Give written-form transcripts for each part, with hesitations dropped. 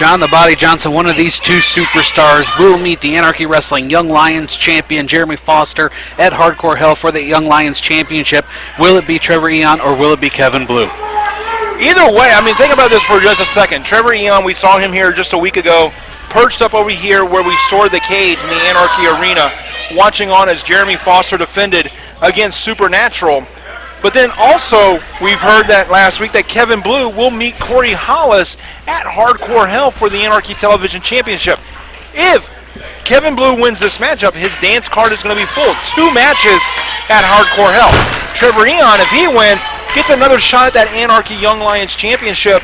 John the Body Johnson, one of these two superstars, will meet the Anarchy Wrestling Young Lions champion Jeremy Foster at Hardcore Hell for the Young Lions Championship. Will it be Trever Aeon or will it be Kevin Blue? Either way, I mean, think about this for just a second. Trever Aeon, we saw him here just a week ago, perched up over here where we stored the cage in the Anarchy Arena, watching on as Jeremy Foster defended against Supernatural. But then also, we've heard that last week that Kevin Blue will meet Corey Hollis at Hardcore Hell for the Anarchy Television Championship. If Kevin Blue wins this matchup, his dance card is going to be full. 2 matches at Hardcore Hell. Trever Aeon, if he wins, gets another shot at that Anarchy Young Lions Championship.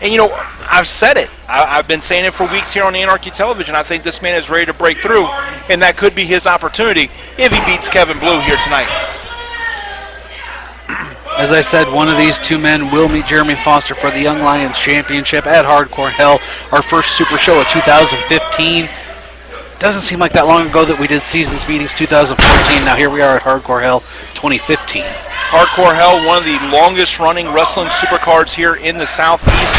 And, you know, I've said it. I've been saying it for weeks here on Anarchy Television. I think this man is ready to break through, and that could be his opportunity if he beats Kevin Blue here tonight. As I said, one of these two men will meet Jeremy Foster for the Young Lions Championship at Hardcore Hell, our first Super Show of 2015. Doesn't seem like that long ago that we did seasons meetings 2014. Now here we are at Hardcore Hell 2015. Hardcore Hell, one of the longest running wrestling supercards here in the Southeast,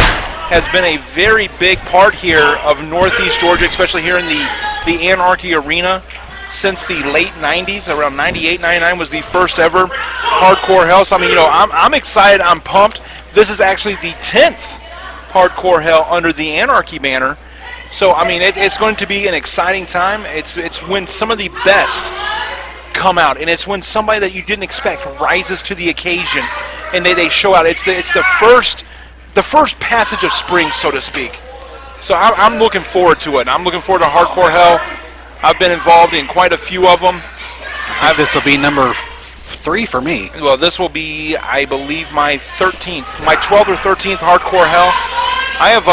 has been a very big part here of Northeast Georgia, especially here in the Anarchy Arena. Since the late 90s, around 98, 99 was the first ever Hardcore Hell. So, I mean, you know, I'm excited, I'm pumped. This is actually the 10th Hardcore Hell under the Anarchy banner. So, I mean, it's going to be an exciting time. It's when some of the best come out, and it's when somebody that you didn't expect rises to the occasion, and they show out. It's the first passage of spring, so to speak. So I'm looking forward to it. I'm looking forward to Hardcore Hell. I've been involved in quite a few of them. This will be number 3 for me. Well, this will be, I believe, my 13th, my 12th or 13th Hardcore Hell. I've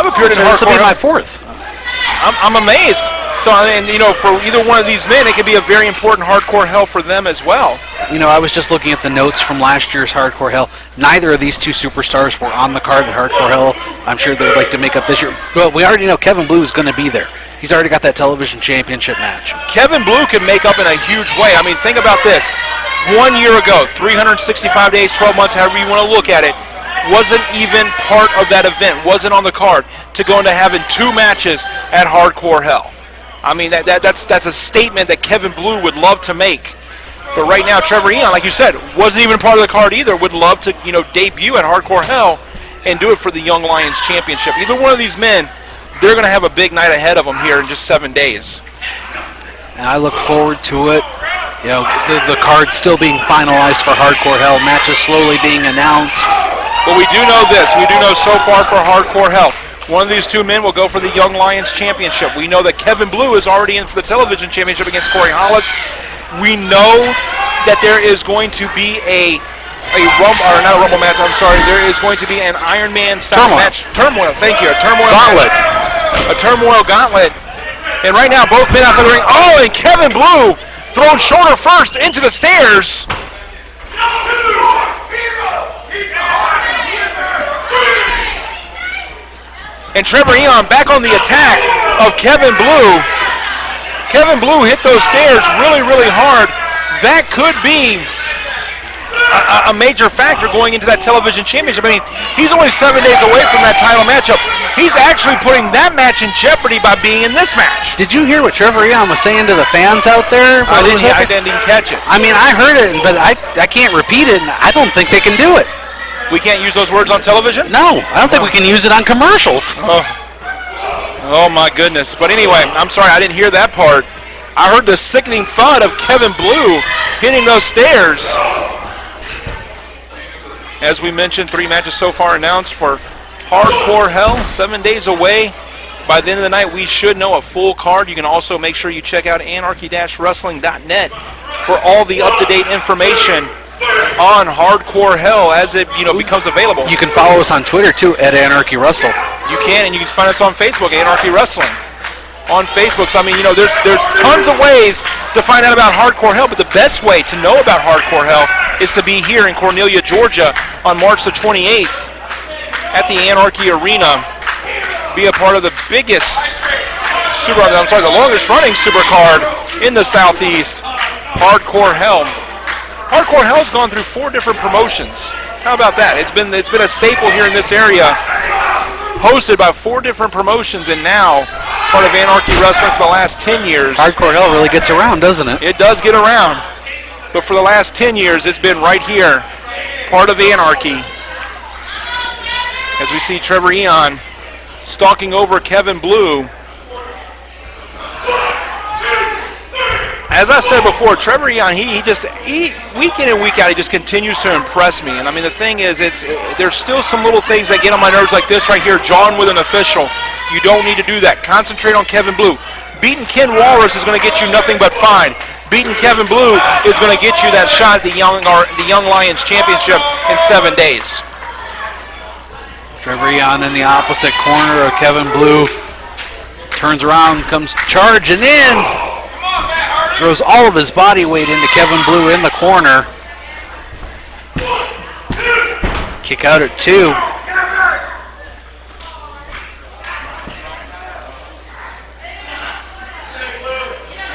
appeared in Hardcore Hell. This will be my 4th. I'm amazed. So, I mean, you know, for either one of these men, it could be a very important Hardcore Hell for them as well. You know, I was just looking at the notes from last year's Hardcore Hell. Neither of these two superstars were on the card at Hardcore Hell. I'm sure they would like to make up this year. But we already know Kevin Blue is going to be there. He's already got that television championship match. Kevin Blue can make up in a huge way. I mean, think about this. 1 year ago, 365 days, 12 months, however you want to look at it, wasn't even part of that event, wasn't on the card, to go into having 2 matches at Hardcore Hell. I mean, that's a statement that Kevin Blue would love to make. But right now, Trever Aeon, like you said, wasn't even part of the card either, would love to, you know, debut at Hardcore Hell and do it for the Young Lions Championship. Either one of these men, they're going to have a big night ahead of them here in just 7 days. And I look forward to it. You know, the card still being finalized for Hardcore Hell, matches slowly being announced. But we do know this. We do know so far for Hardcore Hell, one of these two men will go for the Young Lions Championship. We know that Kevin Blue is already in for the television championship against Corey Hollis. We know that there is going to be a rumble, or not a rumble match, I'm sorry. There is going to be an Iron Man style match. Turmoil, thank you. A turmoil gauntlet. Match. A turmoil gauntlet. And right now, both men outside the ring. Oh, and Kevin Blue thrown shoulder first into the stairs. And Trever Aeon back on the attack of Kevin Blue. Kevin Blue hit those stairs really, really hard. That could be a major factor going into that television championship. I mean, he's only 7 days away from that title matchup. He's actually putting that match in jeopardy by being in this match. Did you hear what Trever Aeon was saying to the fans out there? I didn't even catch it. I mean, I heard it, but I can't repeat it, and I don't think they can do it. We can't use those words on television? No, I don't think we can use it on commercials. Oh my goodness. But anyway, I'm sorry, I didn't hear that part. I heard the sickening thud of Kevin Blue hitting those stairs. As we mentioned, 3 matches so far announced for Hardcore Hell, 7 days away. By the end of the night, we should know a full card. You can also make sure you check out anarchy-wrestling.net for all the up-to-date information on Hardcore Hell as it becomes available. You can follow us on Twitter too at Anarchy Wrestle. You can, and you can find us on Facebook, Anarchy Wrestling. On Facebook, so I mean, there's tons of ways to find out about Hardcore Hell, but the best way to know about Hardcore Hell is to be here in Cornelia, Georgia on March the 28th at the Anarchy Arena. Be a part of the the longest running supercard in the Southeast, Hardcore Hell. Hardcore Hell's gone through 4 different promotions. How about that? It's been a staple here in this area hosted by 4 different promotions and now part of Anarchy Wrestling for the last 10 years. Hardcore Hell really gets around, doesn't it? It does get around. But for the last 10 years, it's been right here, part of Anarchy. As we see Trever Aeon stalking over Kevin Blue. As I said before, Trever Aeon, he week in and week out, he just continues to impress me. And I mean, the thing is, there's still some little things that get on my nerves, like this right here, jawing with an official. You don't need to do that. Concentrate on Kevin Blue. Beating Ken Walrus is going to get you nothing but fine. Beating Kevin Blue is going to get you that shot at the Young Lions Championship in 7 days. Trever Aeon in the opposite corner of Kevin Blue. Turns around, comes charging in. Throws all of his body weight into Kevin Blue in the corner. Kick out at 2.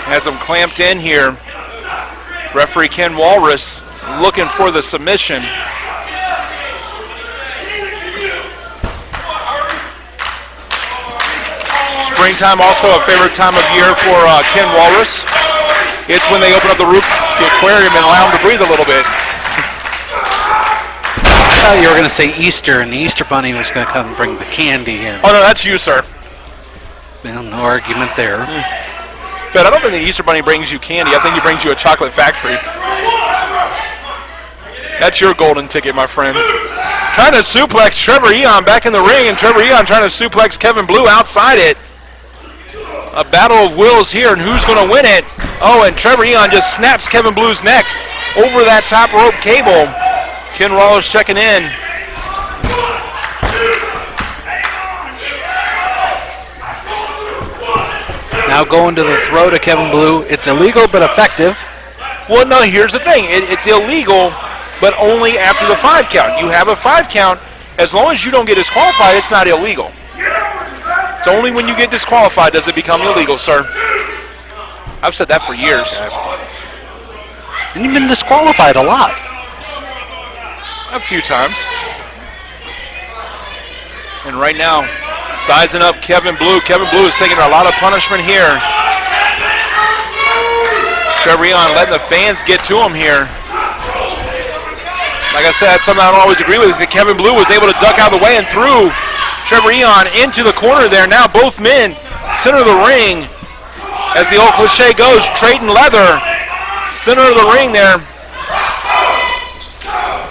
Has him clamped in here. Referee Ken Walrus looking for the submission. Springtime also a favorite time of year for Ken Walrus. It's when they open up the roof to the aquarium and allow him to breathe a little bit. I thought you were going to say Easter, and the Easter Bunny was going to come and bring the candy in. Oh, no, that's you, sir. Well, no argument there. Fed, I don't think the Easter Bunny brings you candy. I think he brings you a chocolate factory. That's your golden ticket, my friend. Trying to suplex Trever Aeon back in the ring, and Trever Aeon trying to suplex Kevin Blue outside it. A battle of wills here, and who's going to win it? Oh, and Trever Aeon just snaps Kevin Blue's neck over that top rope cable. Ken Walrus checking in. Now going to the throat of Kevin Blue. It's illegal but effective. Well, no, here's the thing. It's illegal, but only after the 5 count. You have a 5 count. As long as you don't get disqualified, it's not illegal. It's only when you get disqualified does it become illegal, sir. I've said that for years. And you've been disqualified a lot. A few times. And right now, sizing up Kevin Blue. Kevin Blue is taking a lot of punishment here. Trever Aeon letting the fans get to him here. Like I said, that's something I don't always agree with. Kevin Blue was able to duck out of the way and threw Trever Aeon into the corner there. Now both men center of the ring. As the old cliche goes, trading leather. Center of the ring there.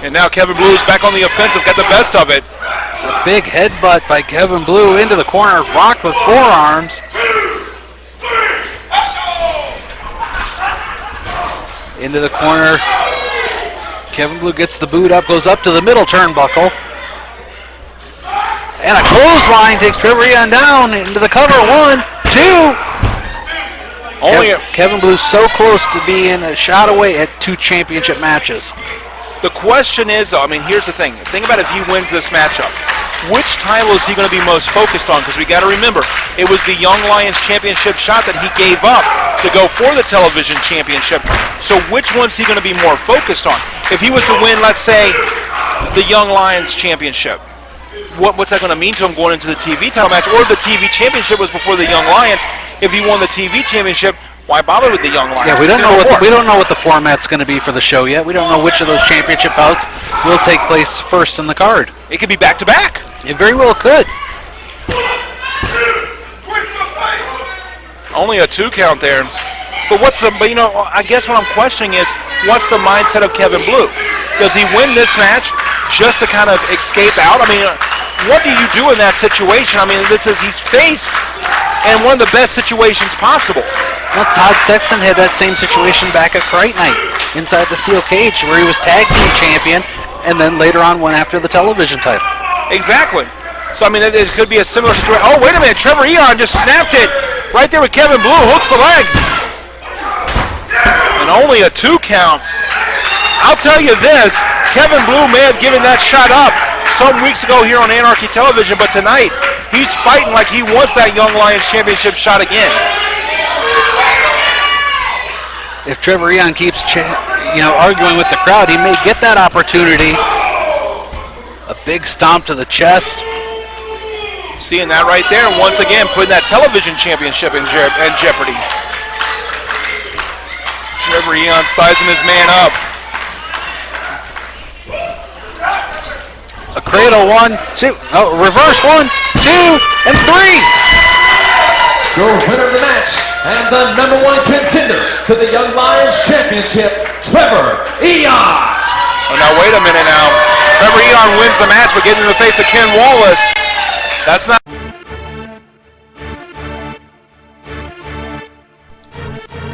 And now Kevin Blue is back on the offensive, got the best of it. A big headbutt by Kevin Blue into the corner, rocked with forearms. Into the corner. Kevin Blue gets the boot up, goes up to the middle turnbuckle. And a clothesline takes Trever Aeon down into the cover. 1, 2. Kevin Blue's so close to being a shot away at 2 championship matches. The question is, though, I mean, here's the thing. Think about if he wins this matchup. Which title is he going to be most focused on? Because we got to remember, it was the Young Lions Championship shot that he gave up to go for the television championship. So which one's he going to be more focused on? If he was to win, let's say, the Young Lions Championship, what's that going to mean to him going into the TV title match? Or if the TV championship was before the Young Lions, if he won the TV championship, why bother with the Young Lions? Yeah, we don't know what the format's going to be for the show yet. We don't know which of those championship bouts will take place first in the card. It could be back to back. It very well could. Only a 2 count there. But I guess what I'm questioning is, what's the mindset of Kevin Blue? Does he win this match just to kind of escape out? I mean, what do you do in that situation? I mean, he's faced in one of the best situations possible. Well, Todd Sexton had that same situation back at Fright Night inside the steel cage where he was tag team champion and then later on went after the television title. Exactly. So, I mean, it could be a similar situation. Oh, wait a minute. Trever Aeon just snapped it right there with Kevin Blue. Hooks the leg. And only a 2 count. I'll tell you this. Kevin Blue may have given that shot up some weeks ago here on Anarchy Television, but tonight he's fighting like he wants that Young Lions Championship shot again. If Trever Aeon keeps arguing with the crowd, he may get that opportunity. A big stomp to the chest. Seeing that right there, once again, putting that television championship in jeopardy. Trever Aeon sizing his man up. A cradle, 1, 2, no, reverse, 1, 2, and 3. Your winner of the match and the #1 contender to the Young Lions Championship, Trever Aeon. Oh, now wait a minute now. Trever Aeon wins the match, but getting in the face of Ken Wallace. That's not.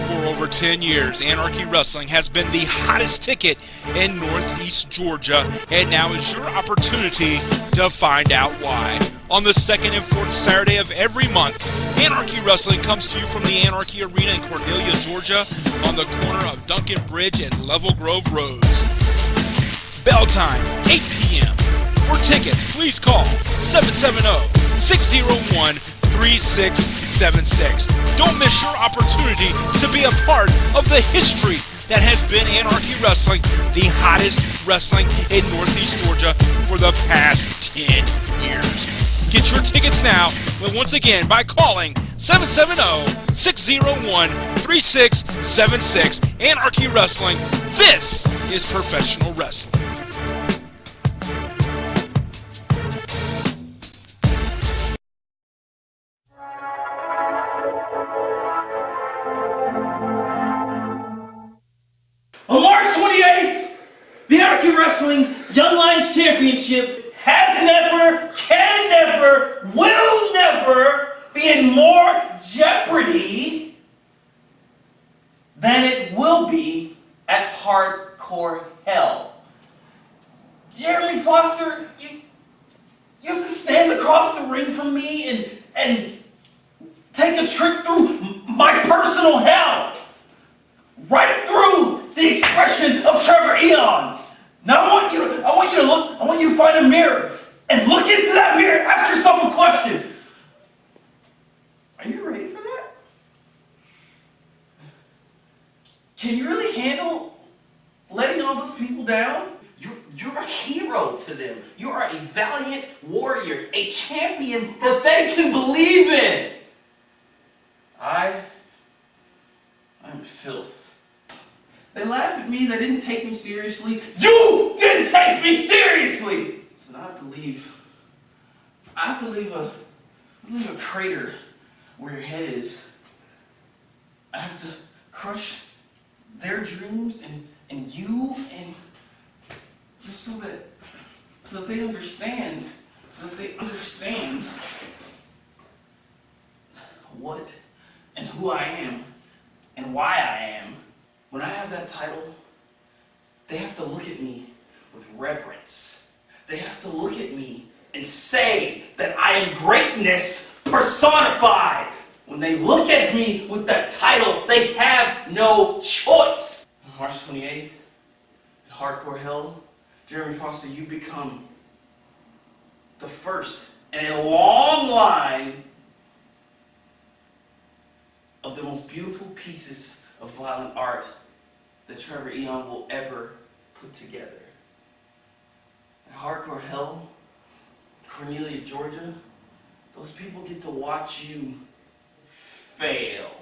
For over 10 years, Anarchy Wrestling has been the hottest ticket in Northeast Georgia, and now is your opportunity to find out why. On the 2nd and 4th Saturday of every month, Anarchy Wrestling comes to you from the Anarchy Arena in Cornelia, Georgia, on the corner of Duncan Bridge and Level Grove Roads. Bell time, 8 p.m. For tickets, please call 770-601-3676. Don't miss your opportunity to be a part of the history that has been Anarchy Wrestling, the hottest wrestling in Northeast Georgia for the past 10 years. Get your tickets now, but once again, by calling 770-601-3676. Anarchy Wrestling, this is professional wrestling. On March 28th, the Anarchy Wrestling Young Lions Championship has never, can never, will never be in more jeopardy than it will be at Hardcore Hell. Jeremy Foster, you have to stand across the ring from me and take a trip through my personal hell. Right through the expression of Trever Aeon. Now I want you to find a mirror and look into that mirror. Ask yourself a question. Are you ready for that? Can you really handle letting all those people down? You're a hero to them. You are a valiant warrior, a champion that they can believe in. I'm filth. They laugh at me, they didn't take me seriously. You didn't take me seriously! So now I have to leave. I have to leave a crater where your head is. I have to crush their dreams and you, and just so that they understand, what and who I am and why I am. When I have that title, they have to look at me with reverence. They have to look at me and say that I am greatness personified. When they look at me with that title, they have no choice. On March 28th, in Hardcore Hell, Jeremy Foster, you become the first in a long line of the most beautiful pieces of violent art that Trever Aeon will ever put together. At Hardcore Hell, Cornelia, Georgia, those people get to watch you fail.